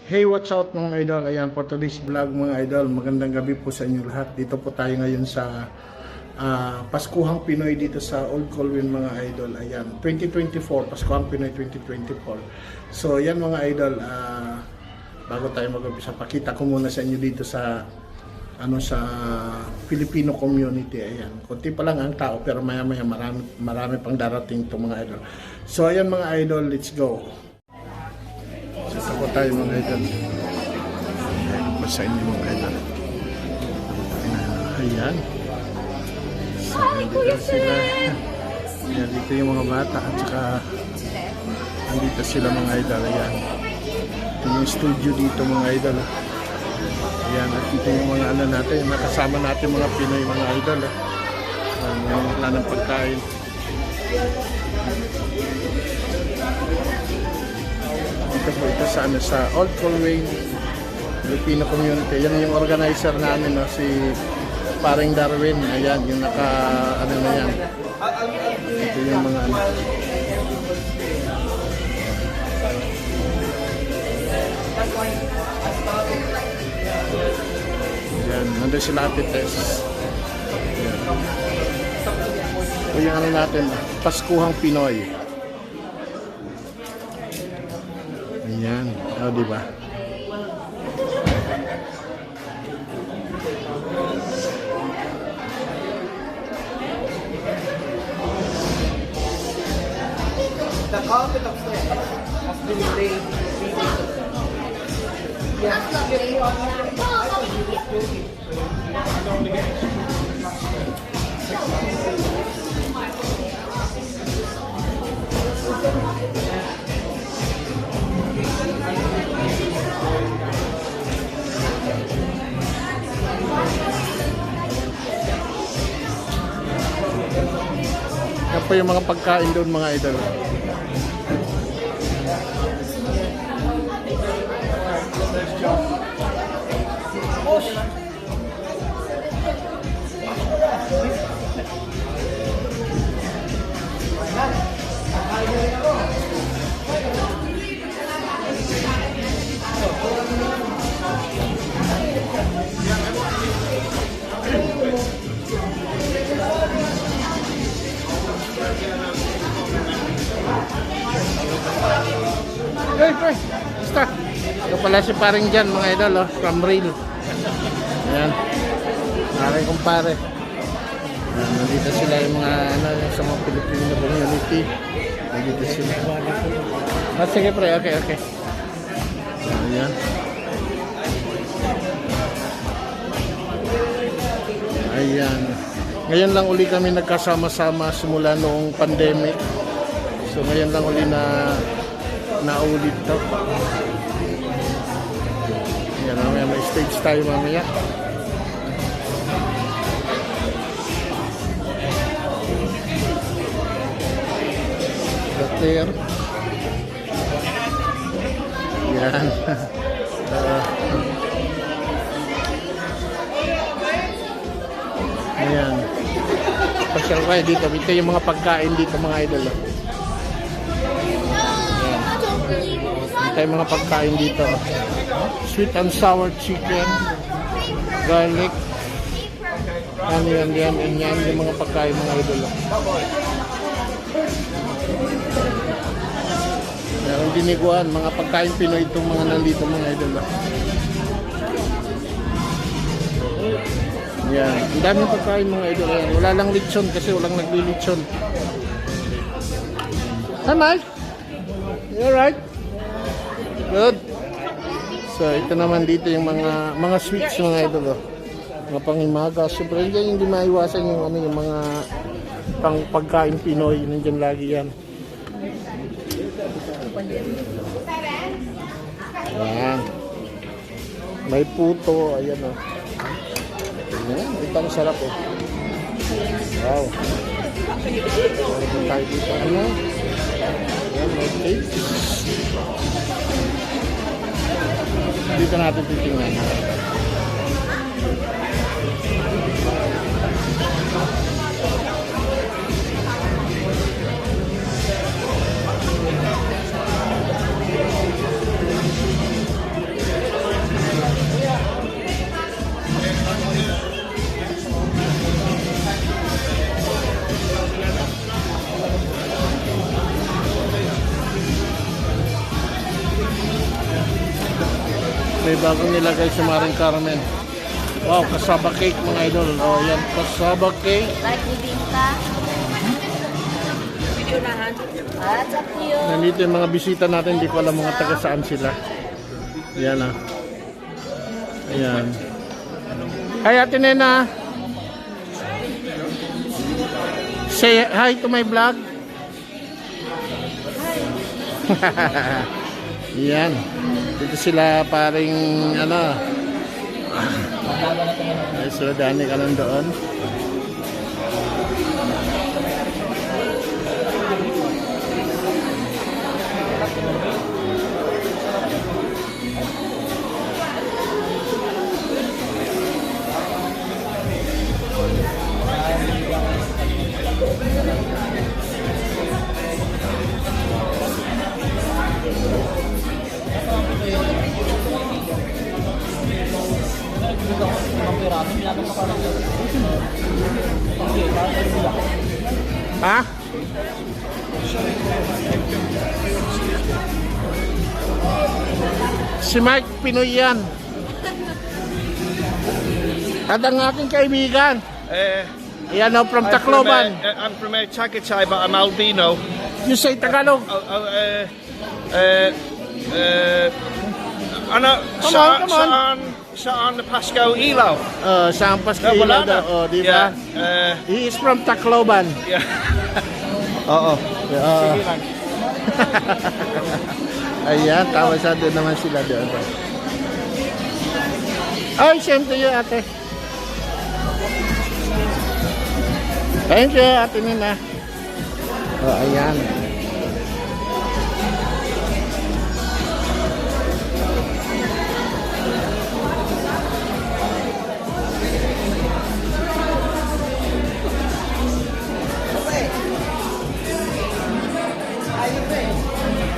Hey, what's out mga idol? Ayan, for today's vlog mga idol, magandang gabi po sa inyo lahat. Dito po tayo ngayon sa Paskuhang Pinoy dito sa Old Colwyn mga idol. Ayan, 2024, Paskuhang Pinoy 2024. So, ayan mga idol, bago tayo mag-umpisa, pakita ko muna sa inyo dito sa sa Filipino community. Ayan, konti pa lang ang tao pero maya-maya marami pang darating to mga idol. So, ayan mga idol, let's go. Sasako tayo mga idol. Ayan pa sa inyo mga idol. Ayan. So, nandito sila. Ayan, dito yung mga bata at saka nandito sila mga idol. Ayan. Ito yung studio dito mga idol. Ayan, at dito yung mga natin. Nakasama natin mga Pinoy mga idol. Ayan, wala ng pagkain. Dito po ito sa Old Colwyn Filipino community. Yan yung organizer namin, no? Si Paring Darwin. Ayan, yung na yan. Ito yung mga Ayan, nandun sila Ate Tess. Ito yung natin, Paskuhang Pinoy. Ayan, diba? The carpet upstairs has been laid 3 days ago. Yes. Yan po yung mga pagkain doon mga idol. Hey, basta. Ito pala si Paring Jan mga idol, from Rail. Ayan. Aking kumpare. Ayan, nandito sila yung mga sa mga Filipino community. Nandito sila. Sige pre, okay. Ayan. Ayan. Ngayon lang uli kami nagkasama-sama simula noong pandemic. So ngayon lang uli naulit to. Ayan, mamaya may stage tayo mamaya. There. Yan. Ayan. Pasyal kayo dito. Ito yung mga pagkain dito mga idol. Ito yung mga pagkain dito. Sweet and sour chicken, garlic. Yan yung mga pagkain mga idol. Meron diniguan, mga pagkain Pinoy itong mga nandito mga idol. Yan, ang daming pagkain mga idol. Wala lang lechon kasi walang nagli-lechon. Hi Mike, you alright? Good. So ito naman dito yung mga sweets mga idol. Mga pangimaga. Siyempre hindi maiwasan yung yung mga pagkain Pinoy. Nandiyan lagi yan. Ayan. May puto. Ayan o. Ayan. Ito ang sarap o. Wow. Meron tayo dito. Ayan. May cake. Dito natin titingnan. bagong nilagay si Maring Carmen. Wow, cassava cake mga idol. Oh, yan, cassava cake. Like bibingka. What's up to you? Nandito yung mga bisita natin, hindi ko alam mga taga saan sila. Ayan ah. Ayan. Hi Ate Nena. Say hi to my vlog. Yan. Dito sila paring ano. Ay, sila Dani ka lang doon. Ha? Si Mike Pinoy yan. At ang aking kaibigan. Yan o, from Tacloban. I'm from Tagaytay, but I'm albino. You say Tagalog. Ano, Come on. saan na Pasco Ilaw? Saan Paskila Wala na. daw. Di ba? Yeah, He is from Tacloban. yeah. Oo. Ayan, tawa sa doon naman sila doon. Ay, same to you, ate. Thank you, ate Nina. Oh, ayan.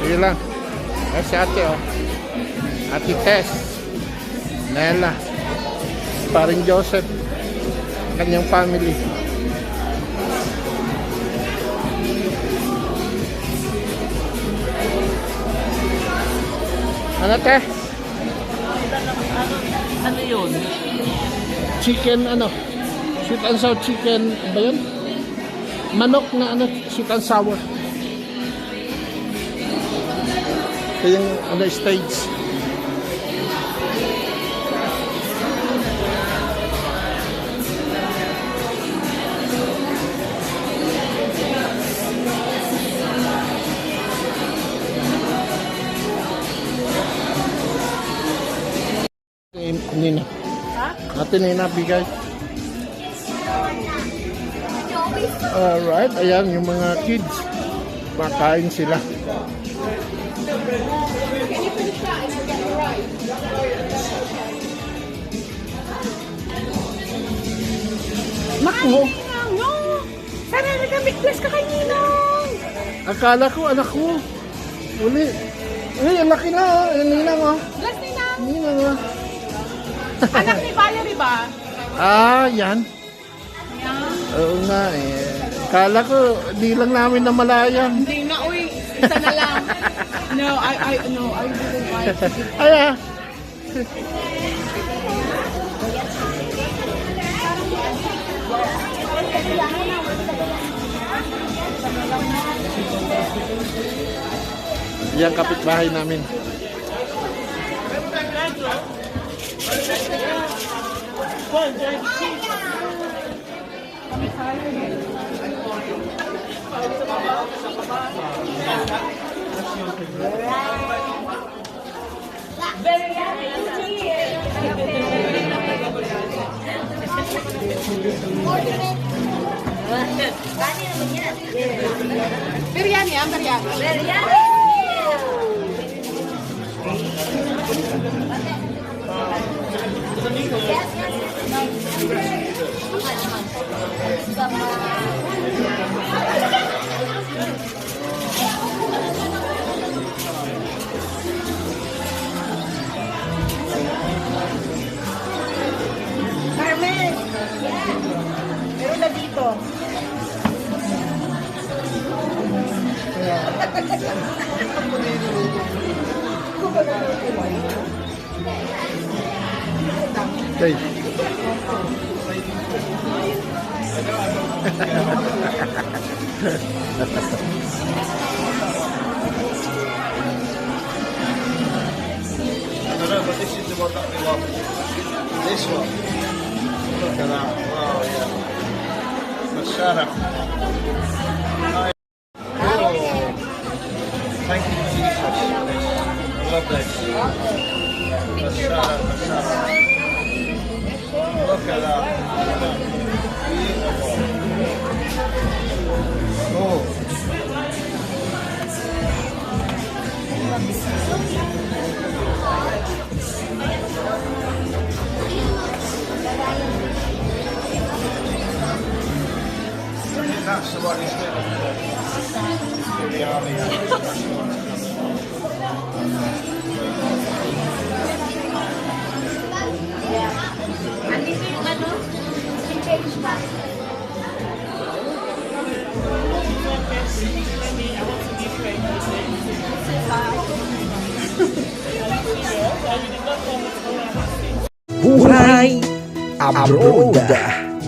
Sige lang. Ay, si ate, oh. Ate Tess. Nela. Paring Joseph. Kanyang family. Ano, te? Ano yun? Chicken, ano? Sweet and sour chicken. Ba yun? Manok na, ano? Sweet and sour. Ito yung, ano, stage. Nina. Ate Nina, bigay. Alright, ayan yung mga kids. Makain sila. Naku! Sana nag-biglas ka kay Ninong! Akala ko anak mo. Uli. Uy, ang laki na oh. Yung Nina mo. Bless Ninang! Nina mo. Anak ni Valerie ba? Ah, yan. Oo nga eh. Akala ko, di lang namin namalayan. Hindi na, uy. Isa na lang. No, I didn't want to. Ay ah. Yan kapitbahay namin. Biryani, ang biryani. Carmen! Meron na dito. Okay. I don't know, but this is the one that we want. This one. Look at that. Wow, yeah. Masara. Oh. Thank you, Jesus. I love this. Masara, masara. Look at that. Beautiful. Oh. That's the one he's the army. Andito yung ano, change na. Buhay Abroad,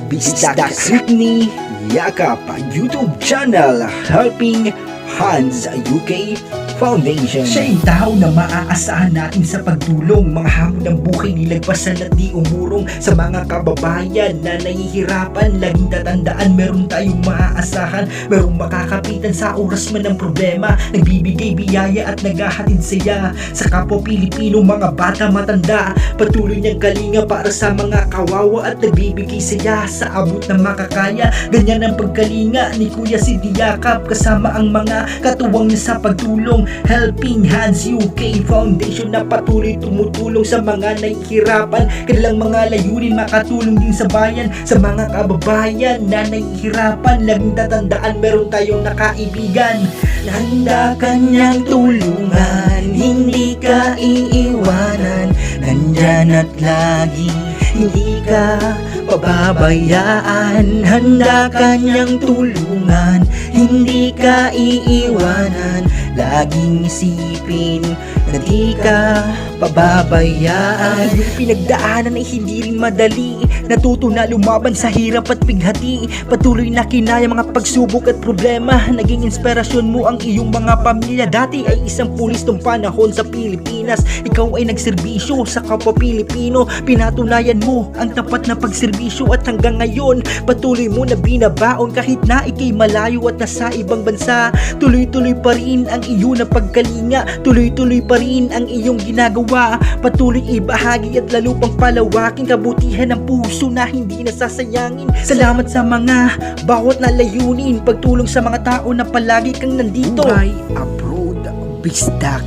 Bisdak Sydney, Yakap YouTube channel, Helping Hands UK Foundation. Siya yung tao na maaasahan natin sa pagtulong. Mga hamon ng buhay nilagpasan at di umurong sa mga kababayan na nahihirapan. Laging tatandaan, meron tayong maaasahan, merong makakapitan sa oras man ng problema. Nagbibigay biyaya at naghahatid saya sa kapwa Pilipino, mga bata matanda. Patuloy niyang kalinga para sa mga kawawa at nagbibigay saya sa abot na makakaya. Ganyan ang pagkalinga ni Kuya Sid Yakap kasama ang mga katuwang niya sa pagtulong. Helping Hands UK Foundation na patuloy tumutulong sa mga nahihirapan. Kanilang mga layunin makatulong din sa bayan, sa mga kababayan na nahihirapan. Laging tatandaan, meron tayong nakaibigan na handa kanyang tulungan. Hindi ka iiwanan, nandyan at lagi hindi ka pababayaan. Handa kanyang tulungan, hindi ka iiwanan. Laging isipin na di ka pababayaan. Yung pinagdaanan ay hindi rin madali. Natuto na lumaban sa hirap at pighati. Patuloy na kinaya mga pagsubok at problema. Naging inspirasyon mo ang iyong mga pamilya. Dati ay isang pulis nung panahon sa Pilipinas. Ikaw ay nagserbisyo sa kapwa Pilipino. Pinatunayan mo ang tapat na pagserbisyo at hanggang ngayon patuloy mo na binabaon kahit na ikay malayo at nasa ibang bansa. Tuloy-tuloy pa rin ang iyong na pagkalinga. Tuloy-tuloy pa rin ang iyong ginagawa. Patuloy ibahagi at lalo pang palawakin kabutihan ng puso na hindi nasasayangin. Salamat sa mga bawat na layunin, pagtulong sa mga tao na palagi kang nandito. Buhay Abroad, Bisdak.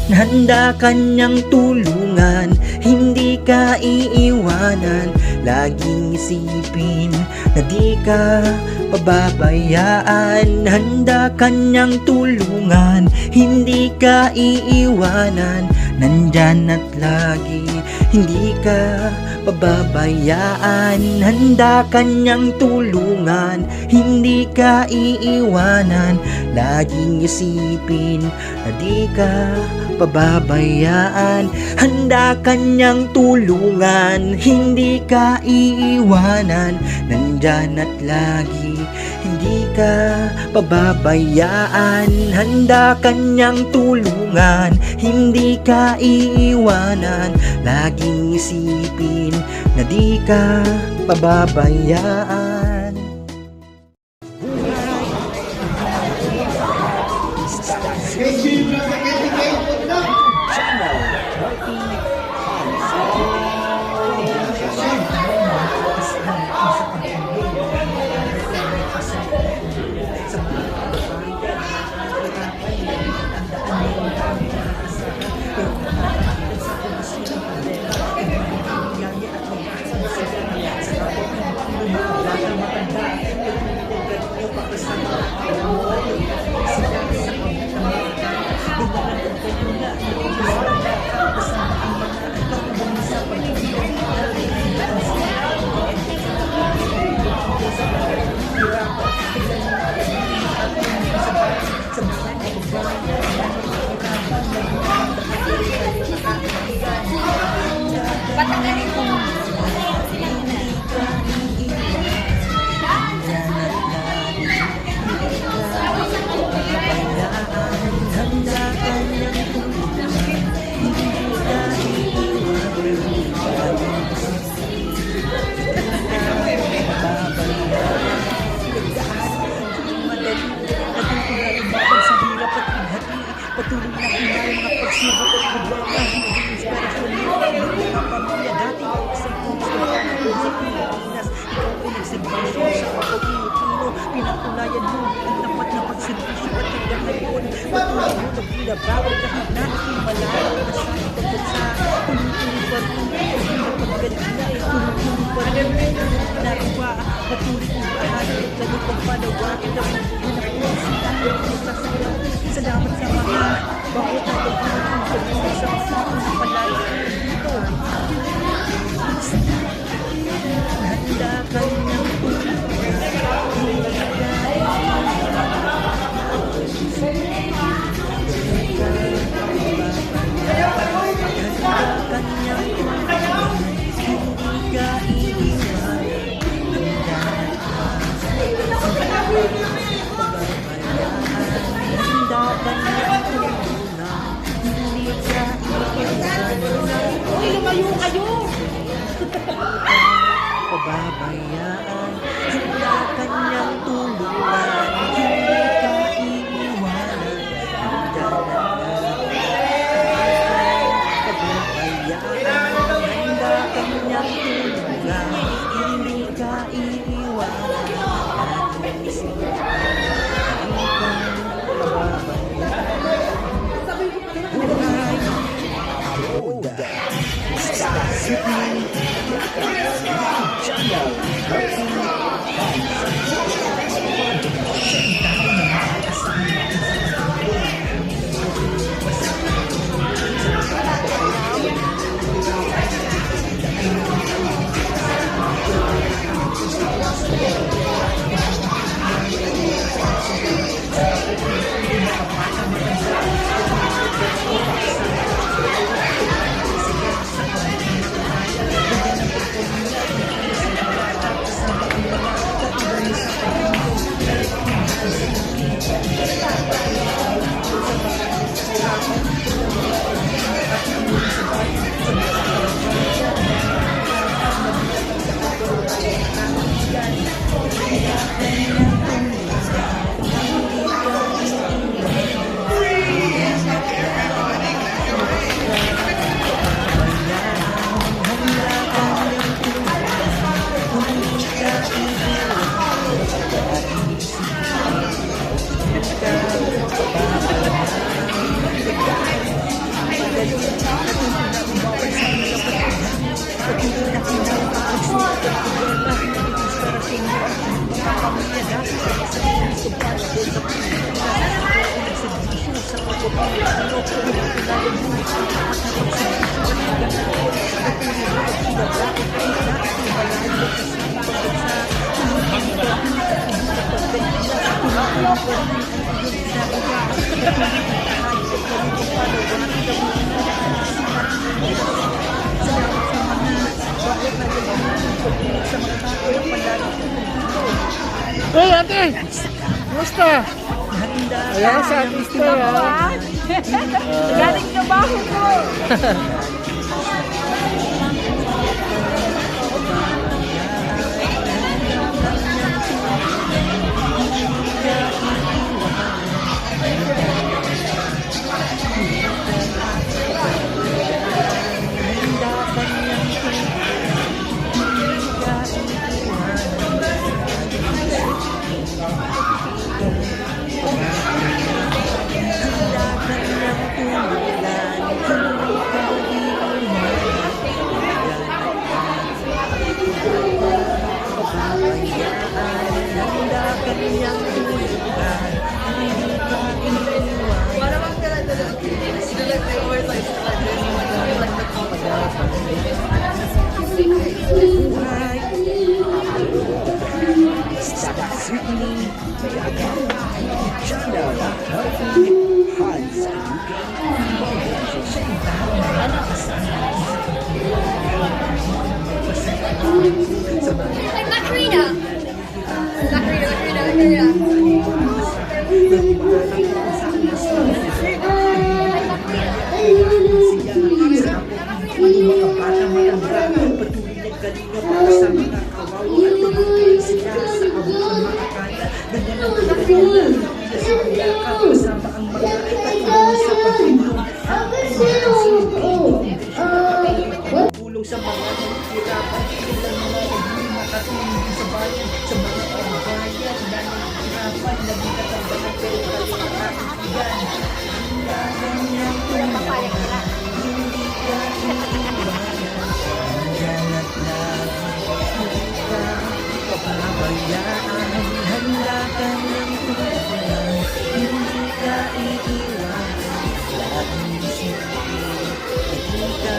Handa kanyang tulungan, hindi ka iiwanan. Laging isipin na di ka pababayaan. Handa kanyang tulungan, hindi ka iiwanan. Nandyan at lagi, hindi ka pababayaan. Handa kanyang tulungan, hindi ka iiwanan. Laging isipin na di ka pababayaan. Handa kanyang tulungan, hindi ka iiwanan. Nandyan at lagi, hindi ka pababayaan. Handa kanyang tulungan, hindi ka iiwanan. Laging isipin na di ka pababayaan. na bawal kahit na malayo na sa ipagod sa tulong-tulong pa rin pagpagaling na tulong-tulong pa rin nagawa patuloy kong bahagi lalo pang panawagan na salamat sa mga bawat natin ang pagpagaling sa mga palayo dito handa ka ng pababayaan handa kanyang tulungan hindi ka iiwanan handa pababayaan handa kanyang tulungan hindi ka iiwanan ating isipan buhay Roda Star City Hey, ate! Kumusta? Ayan sa sister, ha? Galing trabaho ko. Lakrina. Tulong sa mga nahihirapan, sila mga hindi makatulong sa bayan, sa mga kabayan na nahihirapan, naging katambahan pero kayo ang aking papayag sila. Hindi ka iiwanan, hanggang at lagi hindi ka pababayaan. Handa ka ng tulungan, hindi ka iiwanan, laging isipin, hindi ka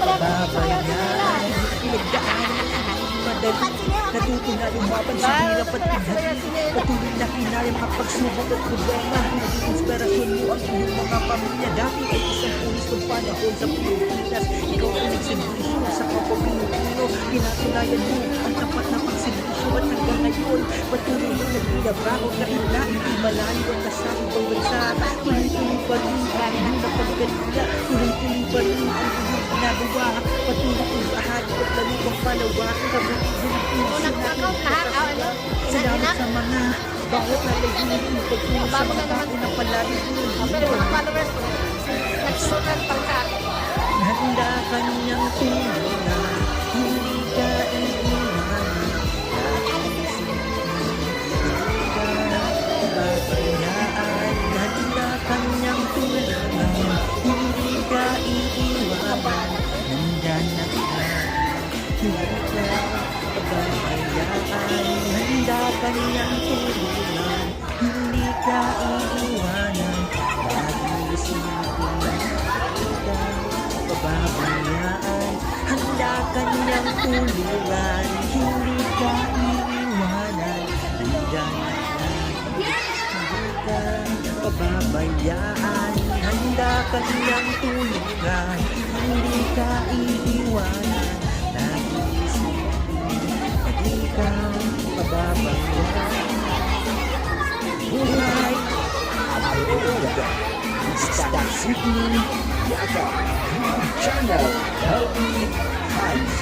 pababayaan. Pinagdaanan ang madali, natutunan lumaban sa hirap at pinhati. Patuloy na kinaya mga pagsubok at problema. Naging inspirasyon mo ang iyong mga pamilya. Dati ay isang pulis ng panahon sa Pilipinas. Ikaw ay nagservisyo sa kapwa Pilipino. Pinatunayan mo ang tapat na pagservisyo at hanggang ngayon patuloy mo nagbilabaho kahit na hindi malayo ang nasa ibang bansa. Tuloy-tuloy pa rin ang iyong napagkalila. Tuloy-tuloy pa rin ang iyong ginagawa. Patuloy kong bahagi at lalo kang palawakin. Nag-account lahat. Salamat sa mga bawat na layunin pagtulong sa mga tao na palagi Pero mga followers ko, nagsunod ng pangkat. handa ka niyang tulungan, hindi ka iiwanan, laging isipin, hindi ka babayaan. Handa ka niyang tulungan, hindi ka iiwanan, nandyan na ka, hindi ka babayaan. Handa ka niyang tulungan, hindi ka iiwanan, laging isipin, hindi ka pababayaan. Handa ka niyang tulungan, hindi ka iiwanan, nandyan na ka, hindi ka pababayaan. Handa ka niyang tulungan, hindi ka iiwanan, laging isipin, hindi ka pababayaan. Buhay! Stop Sydney Yaga Channel Healthy Hands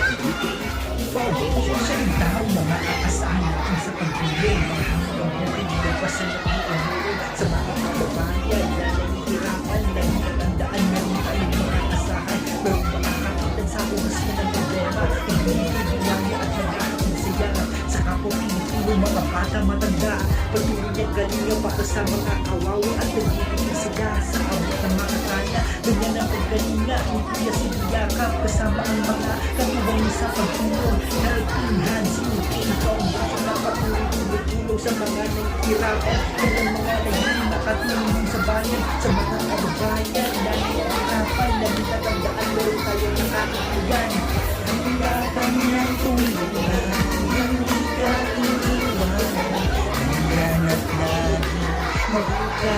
Foundation. Siya'y tao na maaasahan natin sa pagpili ng hanggang buhay na pasalakihan sa mga kababayan na nahihirapan na natatandaan na rin tayo mga asahan pero makakakitan sa oras na ng problema ibinibigay at nag-aating siya sa kapwa Pilipino mga bata matanda patuloy ang galinga para sa mga kawawa at nagiging sila sa abot ng mga kanya ganyan ang paggalinga hindi na siniyakap kasama ang mga katuwang sa pagtulong Helping Hands Philippine Foundation na patuloy tumutulong sa mga nahihirapan at ang mga naging nakatulong sa bayan sa mga kababayan na nahihirapan na natatandaan meron tayo nakakailan handa ka niyang tulungan hindi ka iiwanan hanggang at lagi hindi ka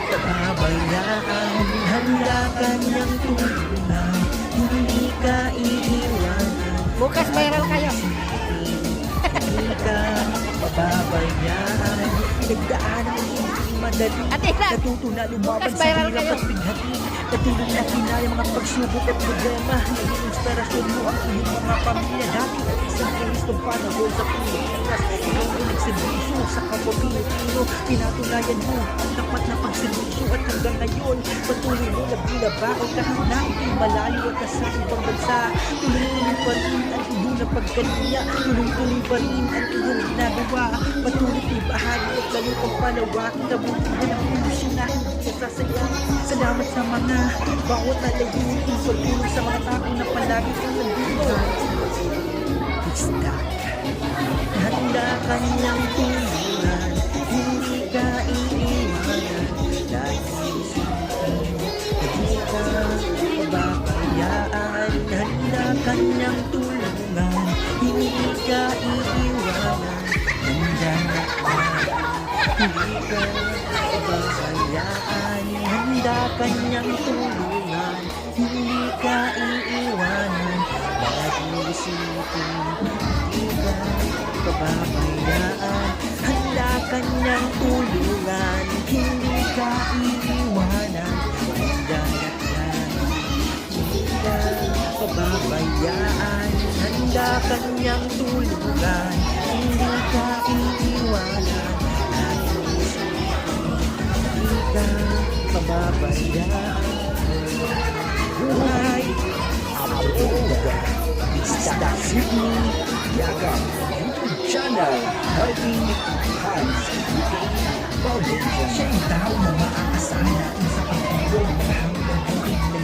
pababayaan handa ka niyang tulungan hindi ka iiwanan Bukas viral kayo. hindi ka pababayaan pinagdaanan ang hindi madali Ate na. natutunan lumaban Bukas sa viral hirap kayo. at bighati patuloy na kinaya mga pagsubok at problema naging inspirasyon mo ang iyong mga pamilya dati ay isang pulis ng panahon sa Pilipinas ikaw ay nagservisyo sa kapwa Pilipino pinatunayan mo ang tapat na pagservisyo at hanggang ngayon patuloy mo nagbilabaho kahit na ito'y malayo at nasa ibang bansa tuloy-tuloy pa rin ang iyong napagkalinga tuloy-tuloy pa rin ang iyong ginagawa patuloy ibahagi at lalo kang palawakin kabutihan ang ilusyon na hindi sasayang salamat sa mga bawat na layunin pagtulong sa mga tao na palagi kang nandito it's that handa ka niyang tulungan hindi ka iiwanan laging isipin hindi ka pababayaan handa ka niyang tulungan hindi ka iiwanan nandyan na ka hindi ka pababayaan handa ka niyang tulungan hindi ka iiwanan laging isipin hindi ka pababayaan handa ka niyang tulungan hindi ka iiwanan hanggang at lagi hindi ka pababayaan handa ka niyang tulungan hindi ka iiwanan laging isipin hindi ka pababayaan buhay Stop Sydney Yaga YouTube Channel Helping Hands Foundation. Siya'y tao na maaasahan natin sa pagtulong ng hanggang buhay na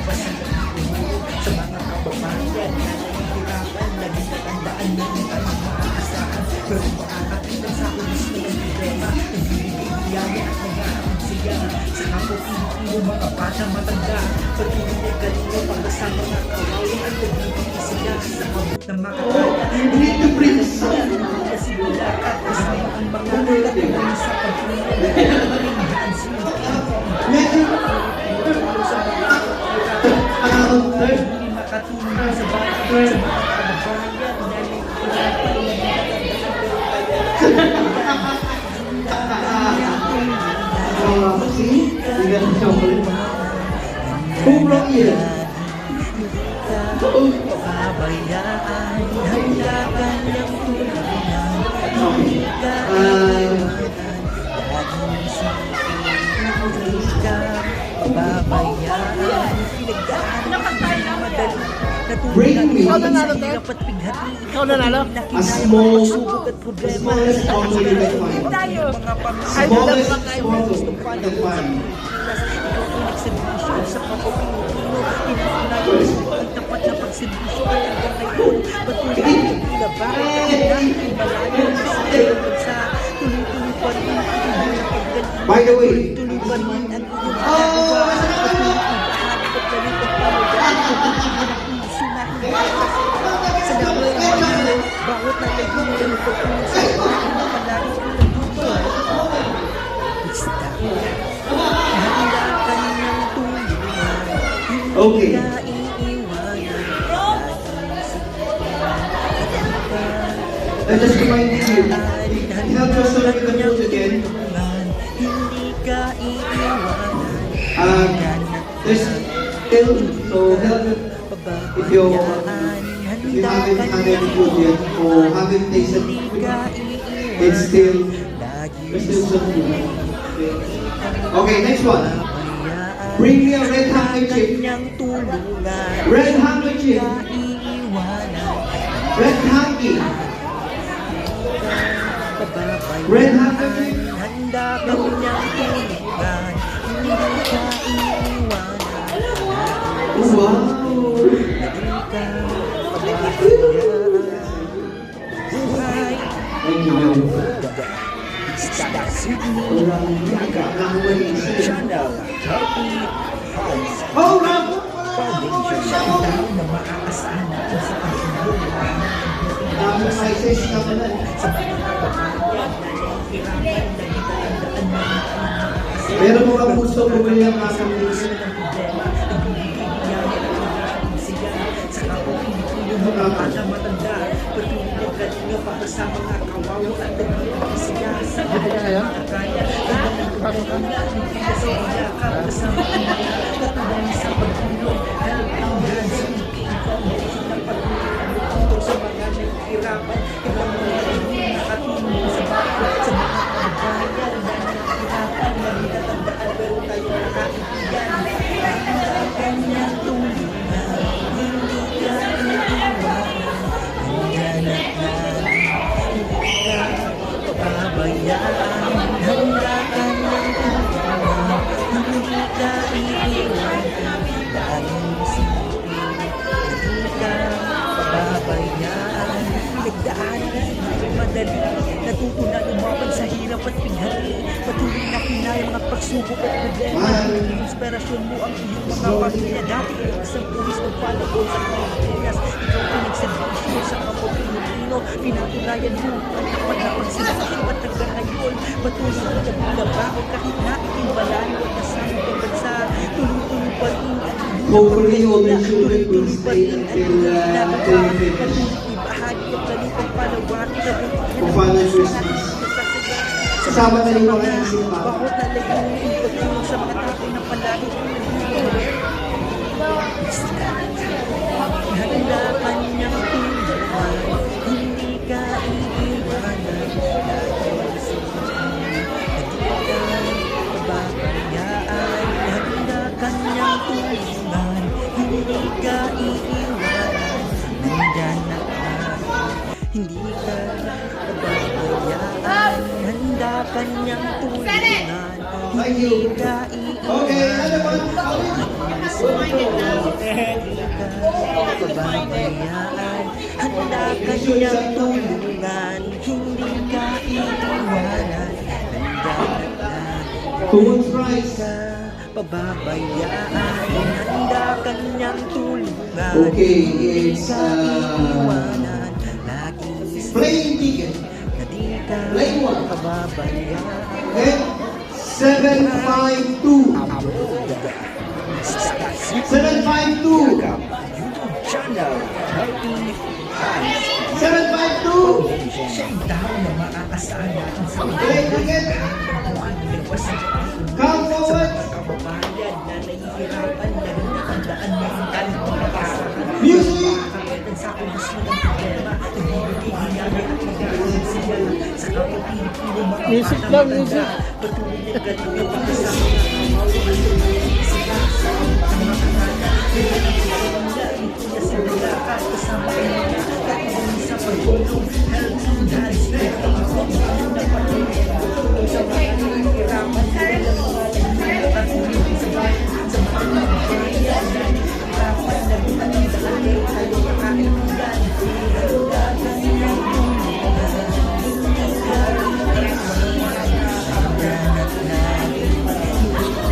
Pabayaan, handa ka niyang tulungan. Hindi ka iiwanan, laging isipin, hindi ka pababayaan. Pinagdaanan ang hindi madali, natutunan Ikaw sa nanalo, Ted? hirap at pighati. Ikaw nanalo? A small, smallest struggle you can find. Tayo. Smallest struggle you can find. Nagserbisyo sa kapapilipino, pinatunayan ang tapat na pagserbisyo at hanggang ngayon, patuloy ang pinabahan ang malayo sa iyong bansa. Tuloy-tuloy pa rin ang iyong paggaling. By the way, Tuloy pa rin ang iyong ginagawa. Patuloy ibahagi at galing ang pamagaan. Patuloy ang puso na hindi sa dami ang malayo. Bawat na layunin ang pagtulong sa iyong malayo ang nagduto. Basta. Handa ka niyang tulungan, Okay. hindi ka iiwanan, I'm just reminding you, help yourself with the food again. hindi ka iiwanan, There's still, so help if you haven't had any food yet or haven't tasted hindi food, ka it's still, lagi there's still some food. Okay, next one. Bring me a red handkerchief. kanyang tulungan, Red handkerchief. ka iiwanan, Red hanky. pababayaan, Red handkerchief. handa kanyang tulungan, hindi ka iiwanan, Oh, wow. buhay, Thank you very much. Star Sydney, Channel, Oh, Ram! na maaasahan natin sa pagkakas. Dami sizes na pala. Meron mo kang gusto bumili ng asang dito. Pabayaan, handa ka ng tulungan, hindi ka iiwanan, laging isipin, hindi ka pababayaan. Pinagdaanan ang madali, natutunan umapan sa hirap at pighati, patuloy na kinaya mga pagsubok at problema. Naging inspirasyon mo ang iyong mga pamilya. Dati isang pulis ng Palawan sa Pilipinas, ikaw pinagserbisyo sa kapwa Pilipino, pinatunayan mo ang tapat na pagserbisyo at hanggang ngayon, patuloy ang naglabaon kahit na itinbalayo at nasanod ang bansa. Tuloy-tuloy pa rin ang iyong Hopefully all the children will tuloy-tuloy pa stay rin ang until iyong they ginagawa. finish. Patuloy ibahagi ang ganitong palawakin na Kung paano yung Christmas. Kasama na rin mga isipan. Bakit na layunin pagtulong sa mga tao na palagi kong nandito? Handa ka niyang tulungan, hindi ka iiwanan, lagi isipin, hindi ka pababayaan. Handa ka niyang tulungan, hindi ka iiwanan, nandyan na ka, hindi ka pababayaan. Handa ka niyang tulungan, Thank you. Okay, ano ba? Pababayaan, handa ka niyang tulungan, hindi ka iiwanan, Who wants rice? pababayaan, handa ka niyang tulungan, Okay, hindi it's ka iiwanan, laging plain ticket. na di ka Plain one. pababayaan. Okay? 752. 752. 752. Plain ticket. Come forward. Music. Music lang, music.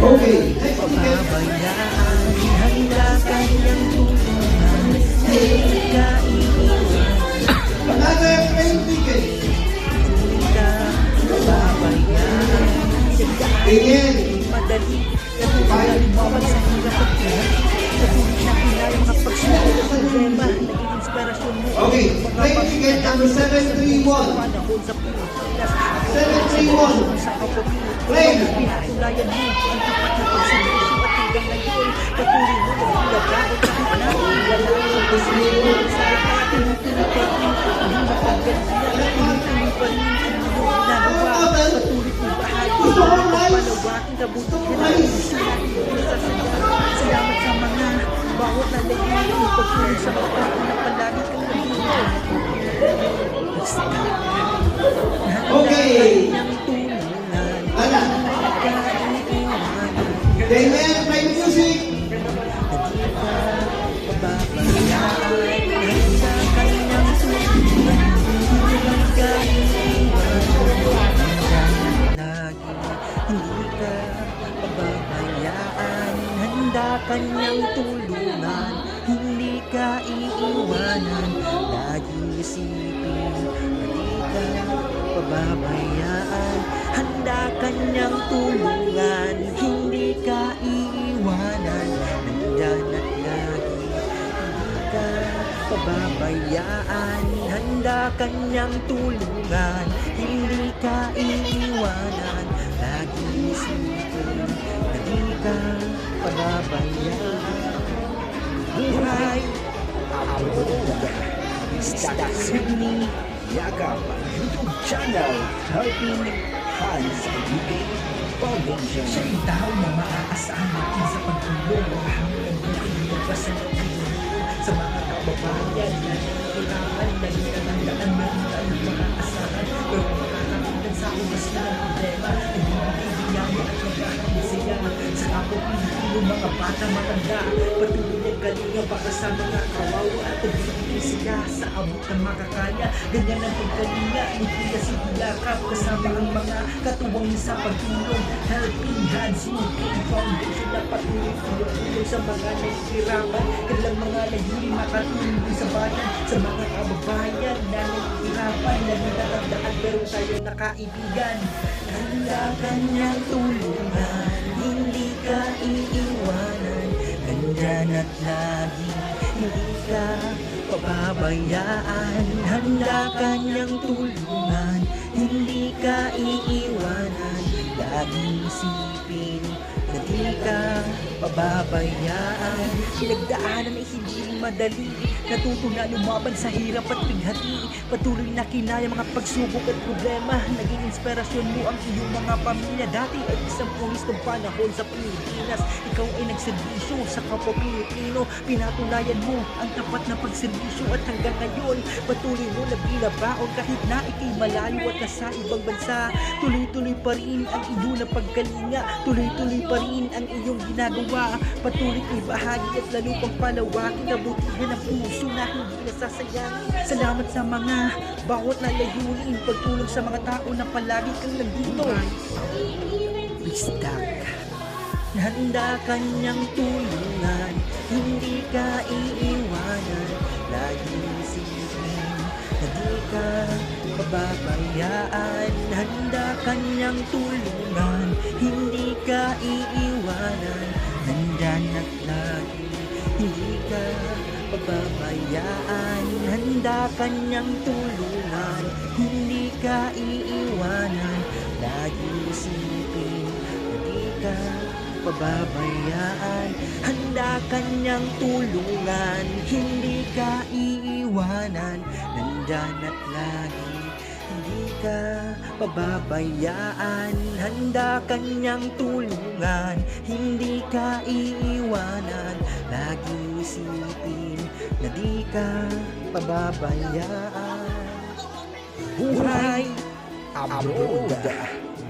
Okay, next ticket. Another plain ticket. Again. Okay, plain ticket number 731. 731. Plain. Gusto ko rice. Gusto ko rice. Salamat sa mga bawat nalagay mo pagpuli sa mga na palagi kang nandito. Okay. Ala. Damian, play music. Kanyang tulungan, hindi ka iiwanan, laging isipin, hindi ka pababayaan, handa kanyang tulungan, hindi ka iiwanan, nandyan at lagi, hindi ka pababayaan, handa kanyang tulungan, hindi ka iiwanan, laging isipin, hindi ka pababayaan. Buhay Start Sydney Yakap YouTube channel Helping Hands UK Foundation. Siya yung tao na maaasahan natin sa pagtulong hanggang buhay pa sa sa mga kababayan na nahihirapan, lagi ka nandaan meron ka ng mga asahan pero makakamitan sa umas na ng problema nagbibigay at nagkakaroon siya sa kapwa Pilipino, mga bata matanda patuloy ng kalinga para sa mga kawawa at nagbibigay sila sa abot ng makakaya. Ganyan ang pagkalinga ni Kuya Sigilakap kasama ang mga katuwang sa pagtulong. Helping Hands UK Foundation na patuloy tulong sa mga nahihirapan, kailang mga naging makatulong sa bayan, sa mga kababayan na nahihirapan, nagtatandaan pero tayo nakaibigan. Handa kanyang tulungan, hindi ka iiwanan, nandyan at lagi, hindi ka pababayaan. Handa kanyang tulungan, hindi ka iiwanan, laging isipin na di ka pababayaan. Pinagdaanan ay hindi madali, natuto na lumaban sa hirap at bighati. Patuloy na kinaya mga pagsubok at problema. Naging inspirasyon mo ang iyong mga pamilya. Dati ay isang pulis ng panahon sa Pilipinas. Ikaw ay nagserbisyo sa kapwa Pilipino. Pinatunayan mo ang tapat na pagserbisyo at hanggang ngayon patuloy mo na binabaon kahit na ikay malayo at nasa ibang bansa. Tuloy-tuloy pa rin ang iyong na pagkalinga. Tuloy-tuloy pa rin ang iyong ginagawa. Patuloy kay bahagi at lalo pang palawakin. Kabutihan ng puso na hindi nasasayangin. Salamat sa mga bawat na layunin. Pagtulong sa mga tao na palagi kang nandito. Bistak, handa kanyang tulungan, hindi ka iiwanan. Laging isipin na di ka pababayaan. Handa kanyang tulungan, hindi ka iiwanan. Nandyan at lagi, hindi ka pababayaan. Handa kanyang tulungan, hindi ka iiwanan. Lagi isipin na di ka pababayaan. Handa kanyang tulungan, hindi ka iiwanan. Nandyan at lagi, hindi ka pababayaan. Handa kanyang tulungan, hindi ka iiwanan. Lagi isipin na di ka pababayaan. Buhay abroad!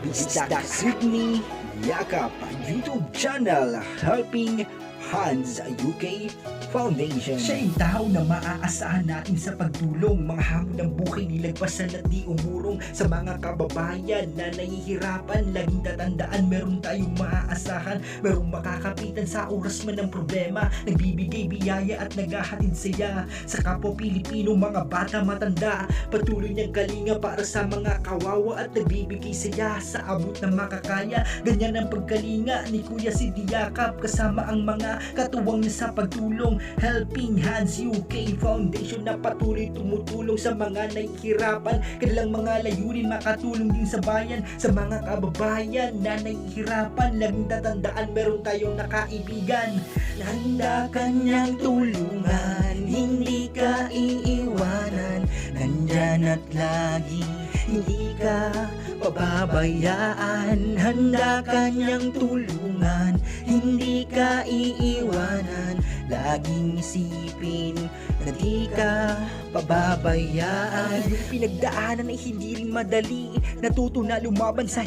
Bistak Sydney Yakap YouTube channel Helping Hands UK Foundation. Siya yung tao na maaasahan natin sa pagtulong. Mga hamon ng buhay nilagpasan at di umurong sa mga kababayan na nahihirapan. Laging tatandaan meron tayong maaasahan, merong makakapitan sa oras man ng problema. Nagbibigay biyaya at naghahatid saya sa kapwa Pilipino, mga bata matanda. Patuloy niyang kalinga para sa mga kawawa at nagbibigay saya sa abot ng makakaya. Ganyan ang pagkalinga ni Kuya Sidney Yakap kasama ang mga katuwang niya sa pagtulong. Helping Hands UK Foundation na patuloy tumutulong sa mga nahihirapan. Kanilang mga layunin makatulong din sa bayan, sa mga kababayan na nahihirapan. Laging tatandaan meron tayong nakaibigan. Handa kanyang tulungan, hindi ka iiwanan. Nandyan at lagi, hindi ka pababayaan. Handa kanyang tulungan, hindi ka iiwanan. Laging isipin na di ka pababayaan. Yung pinagdaanan ay hindi rin madali. Natuto na lumaban sa